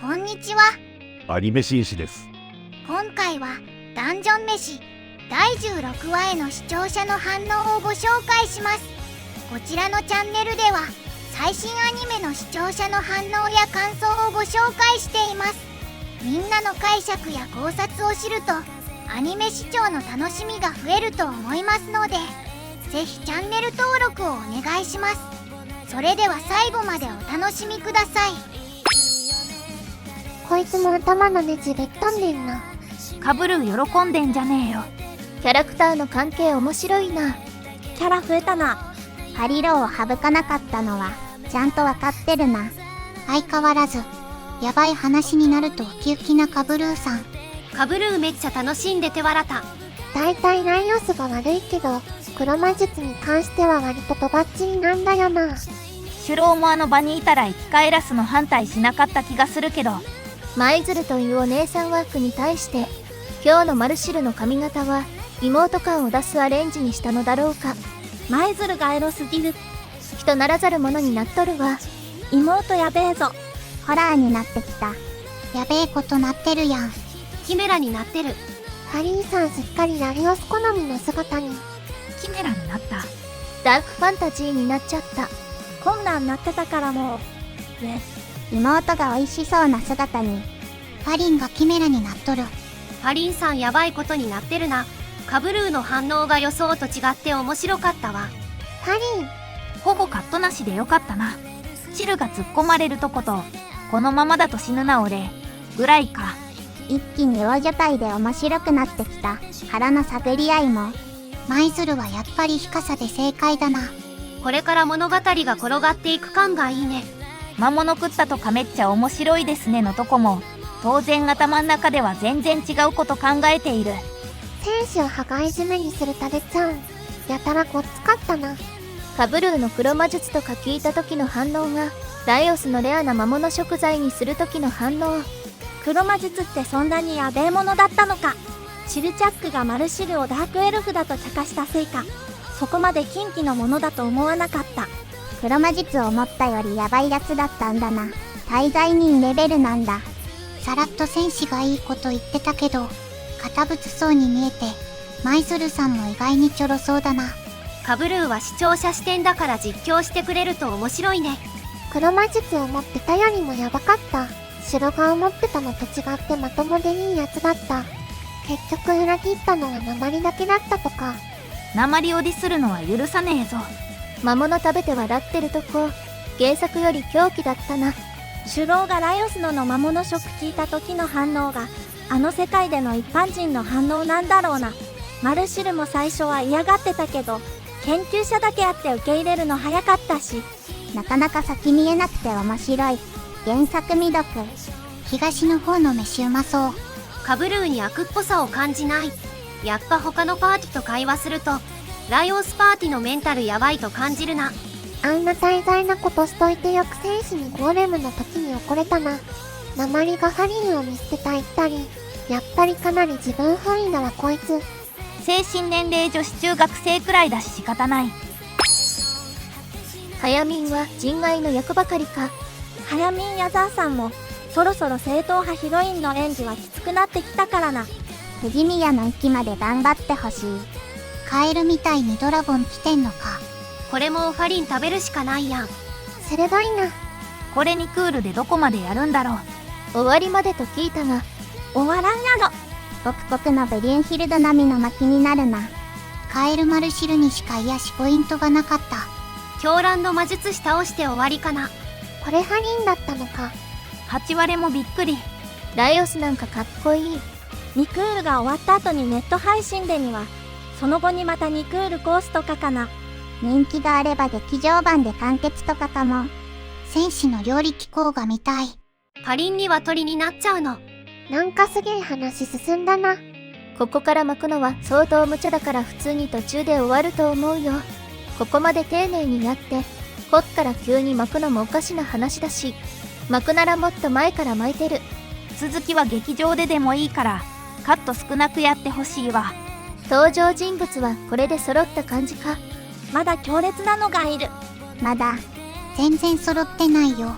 こんにちは。アニメ紳士です。今回はダンジョン飯第16話への視聴者の反応をご紹介します。こちらのチャンネルでは最新アニメの視聴者の反応や感想をご紹介しています。みんなの解釈や考察を知るとアニメ視聴の楽しみが増えると思いますので、ぜひチャンネル登録をお願いします。それでは最後までお楽しみください。こいつも頭のネジべったんでんな。カブルー喜んでんじゃねえよ。キャラクターの関係面白いな。キャラ増えたな。ハリローを省かなかったのはちゃんとわかってるな。相変わらずやばい話になるとウキウキなカブルーさん。カブルーめっちゃ楽しんでて笑った。だいたいライオスが悪いけど、黒魔術に関しては割ととばっちりなんだよな。シュローもあの場にいたら生き返らすの反対しなかった気がするけど、舞鶴というお姉さんワークに対して今日のマルシルの髪型は妹感を出すアレンジにしたのだろうか。舞鶴がエロすぎる。人ならざるものになっとるわ。妹やべえぞ。ホラーになってきた。やべえことなってるやん。キメラになってる。ハリーさんすっかりラリオス好みの姿に。キメラになった。ダークファンタジーになっちゃった。こんなんなってたからもう。妹が美味しそうな姿にファリンがキメラになっとる。ファリンさんやばいことになってるな。カブルーの反応が予想と違って面白かったわ。ハリー、ほぼカットなしでよかったな。チルが突っ込まれるとことこのままだと死ぬな俺ぐらいか。一気に大所帯で面白くなってきた腹の探り合いも。舞鶴はやっぱり深さで正解だな。これから物語が転がっていく感がいいね。魔物食ったとかめっちゃ面白いですねのとこも当然頭ん中では全然違うこと考えている。戦士を羽交い締めにするタレちゃん、やたらごっつかったな。カブルーの黒魔術とか聞いた時の反応がライオスのレアな魔物食材にする時の反応。黒魔術ってそんなにやべえものだったのか。シルチャックがマルシルをダークエルフだと茶化したせいか、そこまで禁忌のものだと思わなかった。黒魔術を持ったよりヤバいやつだったんだな。大罪人レベルなんだ。さらっと戦士がいいこと言ってたけど堅物そうに見えて舞鶴さんも意外にちょろそうだな。カブルーは視聴者視点だから実況してくれると面白いね。黒魔術を持ってたよりもヤバかった。白が思ってたのと違ってまともでいいやつだった。結局裏切ったのは鉛だけだったとか。鉛をディスるのは許さねえぞ。魔物食べて笑ってるとこ原作より狂気だったな。シュローがライオスの魔物食聞いた時の反応があの世界での一般人の反応なんだろうな。マルシルも最初は嫌がってたけど研究者だけあって受け入れるの早かったし、なかなか先見えなくて面白い。原作未読。東の方の飯うまそう。カブルーに悪っぽさを感じない。やっぱ他のパーティと会話するとライオスパーティのメンタルやばいと感じるな。あんな大概なことしといてよく戦士にゴーレムの時に怒れたな。鉛がハリーを見捨てた言ったり、やっぱりかなり自分本位だわこいつ。精神年齢女子中学生くらいだし仕方ない。ハヤミンは人外の役ばかりか。ハヤミンヤザーさんもそろそろ正統派ヒロインの演技はきつくなってきたからな。藤宮の域まで頑張ってほしい。カエルみたいにドラゴン来てんのか。これもファリン食べるしかないやん。鋭いな。これにクールでどこまでやるんだろう。終わりまでと聞いたが終わらんやろ。ポクポクのブリュンヒルド並みの巻きになるな。カエルマルシルにしか癒しポイントがなかった。狂乱の魔術師倒して終わりかな。これハリンだったのか。8割もびっくり。ライオスなんかかっこいい。2クールが終わった後にネット配信でにはその後にまた2クールコースとかかな。人気があれば劇場版で完結とかかも。戦士の料理機構が見たい。パリンには鳥になっちゃうの。なんかすげえ話進んだな。ここから巻くのは相当無茶だから普通に途中で終わると思うよ。ここまで丁寧にやってこっから急に巻くのもおかしな話だし、巻くならもっと前から巻いてる。続きは劇場ででもいいからカット少なくやってほしいわ。登場人物はこれで揃った感じか。まだ強烈なのがいる。まだ全然揃ってないよ。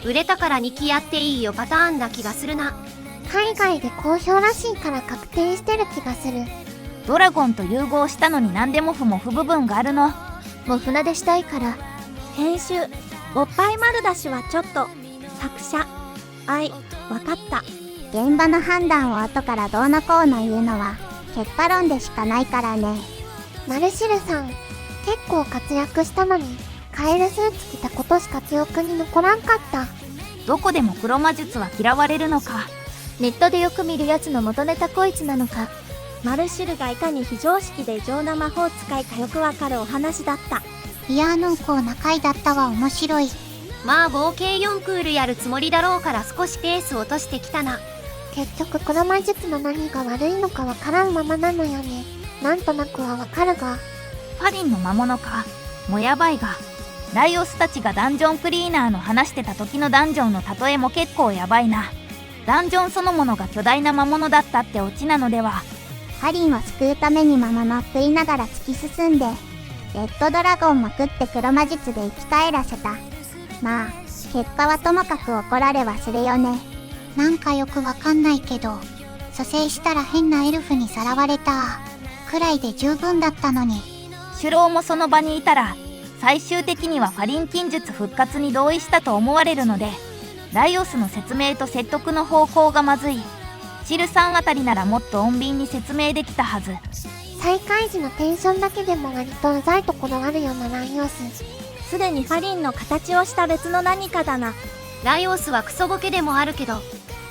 売れたから2期やっていいよパターンな気がするな。海外で好評らしいから確定してる気がする。ドラゴンと融合したのに何でモフモフ部分があるの。もう船出したいから。編集、おっぱい丸出しはちょっと。作者、わかった。現場の判断を後からどうのこうの言うのは結果論でしかないからね。マルシルさん、結構活躍したのに、カエルスーツ着たことしか記憶に残らんかった。どこでも黒魔術は嫌われるのか。ネットでよく見るやつの元ネタこいつなのか。マルシルがいかに非常識で異常な魔法使いかよくわかるお話だった。いやー濃厚な回だったわ。面白い。まあ合計4クールやるつもりだろうから少しペース落としてきたな。結局黒魔術の何が悪いのかわからんままなのよね。なんとなくはわかるが。ファリンの魔物か。もやばいが。ライオスたちがダンジョンクリーナーの話してた時のダンジョンの例えも結構やばいな。ダンジョンそのものが巨大な魔物だったってオチなのでは。ハリンを救うために魔物を食いながら突き進んで、レッドドラゴンも食って黒魔術で生き返らせた。まあ結果はともかく怒られ忘れよね。なんかよくわかんないけど、蘇生したら変なエルフにさらわれたくらいで十分だったのに。シュローもその場にいたら最終的にはファリン禁術復活に同意したと思われるので、ライオスの説明と説得の方向がまずい。シルさんあたりならもっと穏便に説明できたはず。再開時のテンションだけでも割とうざいところあるよなライオス。すでにファリンの形をした別の何かだな。ライオスはクソボケでもあるけど、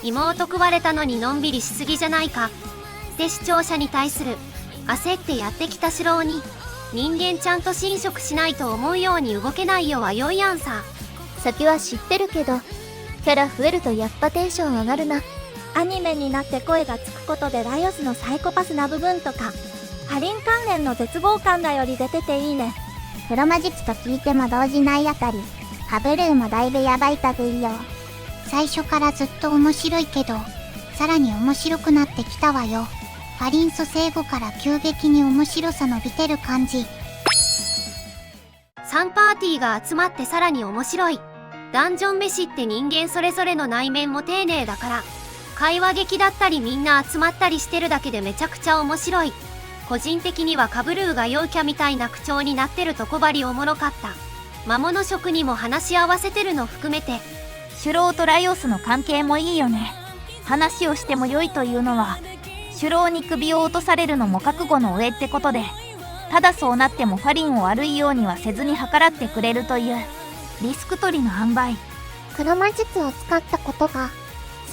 妹食われたのにのんびりしすぎじゃないかって視聴者に対する焦ってやってきたシローに、人間ちゃんと侵食しないと思うように動けないよは良いやんさ。先は知ってるけど、キャラ増えるとやっぱテンション上がるな。アニメになって声がつくことでライオスのサイコパスな部分とか、ファリン関連の絶望感がより出てていいね。黒魔術と聞いても動じないあたり、カブルーもだいぶやばい類よ。最初からずっと面白いけど、さらに面白くなってきたわよ。ファリン蘇生後から急激に面白さ伸びてる感じ。3パーティーが集まってさらに面白い。ダンジョン飯って人間それぞれの内面も丁寧だから、会話劇だったりみんな集まったりしてるだけでめちゃくちゃ面白い。個人的にはカブルーが陽キャみたいな口調になってるとこばりおもろかった。魔物食にも話し合わせてるの含めて。シュローとライオスの関係もいいよね。話をしても良いというのは、シュローに首を落とされるのも覚悟の上ってことで、ただそうなってもファリンを悪いようにはせずに計らってくれるというリスク取りの塩梅。黒魔術を使ったことが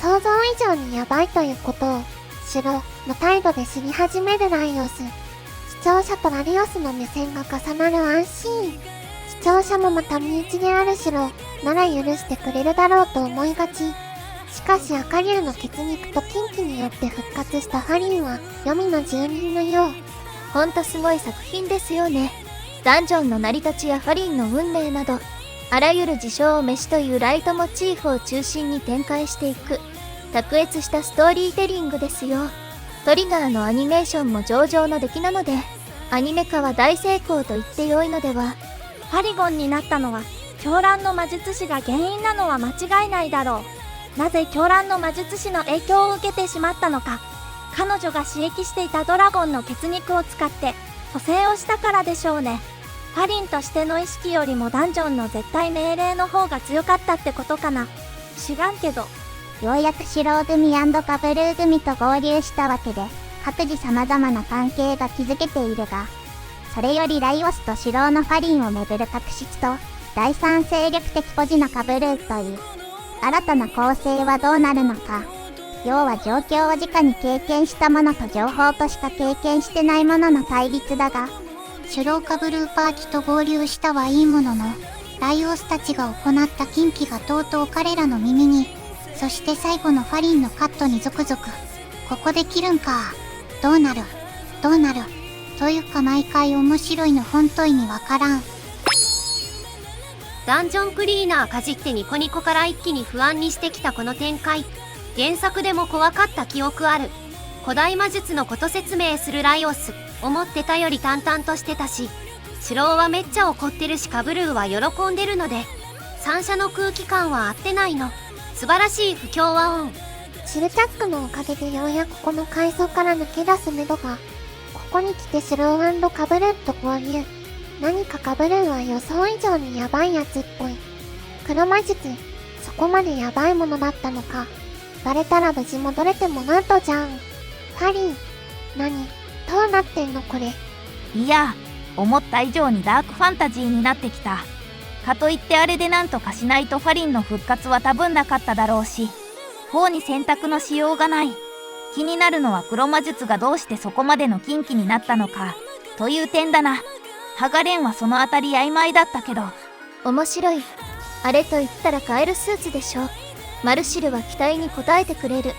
想像以上にヤバいということをシュロの態度で知り始めるライオス。視聴者とラリオスの目線が重なる安心。視聴者もまた身内であるシュロなら許してくれるだろうと思いがち。しかし赤竜の血肉と禁忌によって復活したファリンは黄泉の住人のよう。ほんとすごい作品ですよね。ダンジョンの成り立ちやファリンの運命など、あらゆる事象を飯というライトモチーフを中心に展開していく卓越したストーリーテリングですよ。トリガーのアニメーションも上々の出来なので、アニメ化は大成功と言ってよいのでは。ファリゴンになったのは狂乱の魔術師が原因なのは間違いないだろう。なぜ狂乱の魔術師の影響を受けてしまったのか。彼女が刺激していたドラゴンの血肉を使って蘇生をしたからでしょうね。ファリンとしての意識よりもダンジョンの絶対命令の方が強かったってことかな。知らんけど。ようやくシロー組&カブルー組と合流したわけで、各自様々な関係が築けているが、それよりライオスとシローのファリンをめぐる確執と、第三勢力的孤児のカブルーという、新たな構成はどうなるのか。要は状況を直に経験したものと情報としか経験してないものの対立だが、シュローカブルーパーティと合流したはいいものの、ライオスたちが行った禁忌がとうとう彼らの耳に、そして最後のファリンのカットにゾクゾク。ここで切るんか。どうなるというか毎回面白いの本当意味わからん。ダンジョンクリーナーかじってニコニコから一気に不安にしてきたこの展開。原作でも怖かった記憶ある。古代魔術のこと説明するライオス、思ってたより淡々としてたし、シローはめっちゃ怒ってるしカブルーは喜んでるので、三者の空気感は合ってないの。素晴らしい不協和音。シルチャックのおかげでようやくこの階層から抜け出す目処が。ここに来てスロー&カブルーと合流。何かカブルーは予想以上にヤバいやつっぽい。黒魔術、そこまでヤバいものだったのか。バレたら無事戻れてもなんとじゃん。ファリン、何どうなってんのこれ。いや、思った以上にダークファンタジーになってきた。かといってあれでなんとかしないとファリンの復活は多分なかっただろうし、法に選択のしようがない。気になるのは黒魔術がどうしてそこまでの禁忌になったのかという点だな。ハガレンはそのあたり曖昧だったけど。面白い。あれと言ったらカエルスーツでしょ。マルシルは期待に応えてくれる。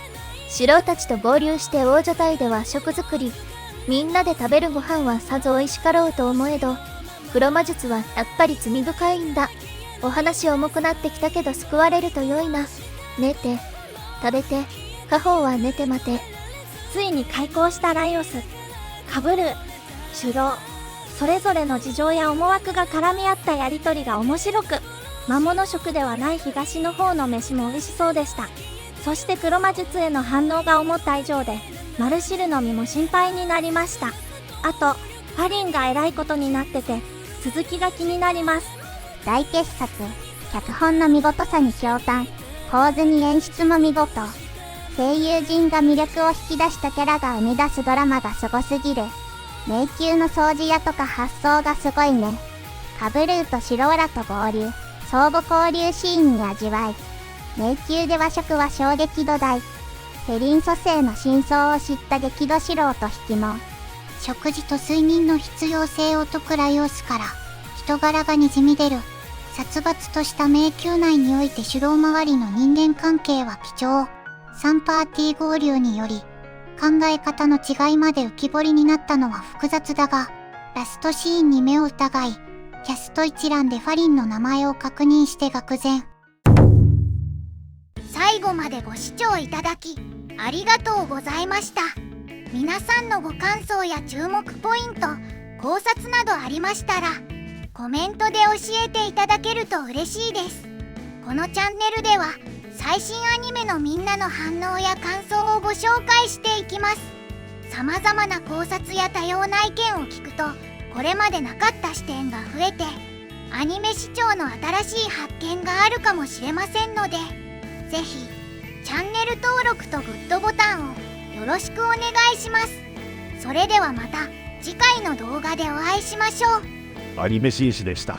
首脳たちと合流して王女隊では食作り。みんなで食べるご飯はさぞ美味しかろうと思えど、黒魔術はやっぱり罪深いんだ。お話重くなってきたけど救われると良いな。寝て、食べて、家宝は寝て待て。ついに開校したライオス、カブルー、シュロー、それぞれの事情や思惑が絡み合ったやりとりが面白く、魔物食ではない東の方の飯も美味しそうでした。そして黒魔術への反応が思った以上で、マルシルの身も心配になりました。あと、ファリンが偉いことになってて、続きが気になります。大傑作、脚本の見事さに驚嘆、構図に演出も見事。声優陣が魅力を引き出したキャラが生み出すドラマがすごすぎる。迷宮の掃除屋とか発想がすごいね。カブルーとシローラと合流、相互交流シーンに味わい。迷宮で和食は衝撃度大。フェリン蘇生の真相を知った激怒素人引きも。食事と睡眠の必要性を解くライオスから人柄がにじみ出る。殺伐とした迷宮内においてシュロー周りの人間関係は貴重。3パーティー合流により考え方の違いまで浮き彫りになったのは複雑だが、ラストシーンに目を疑い、キャスト一覧でファリンの名前を確認して愕然。最後までご視聴いただきありがとうございました。皆さんのご感想や注目ポイント、考察などありましたらコメントで教えていただけると嬉しいです。このチャンネルでは最新アニメのみんなの反応や感想をご紹介していきます。様々な考察や多様な意見を聞くとこれまでなかった視点が増えてアニメ視聴の新しい発見があるかもしれませんので、ぜひチャンネル登録とグッドボタンをよろしくお願いします。それではまた次回の動画でお会いしましょう。アニメ紳士でした。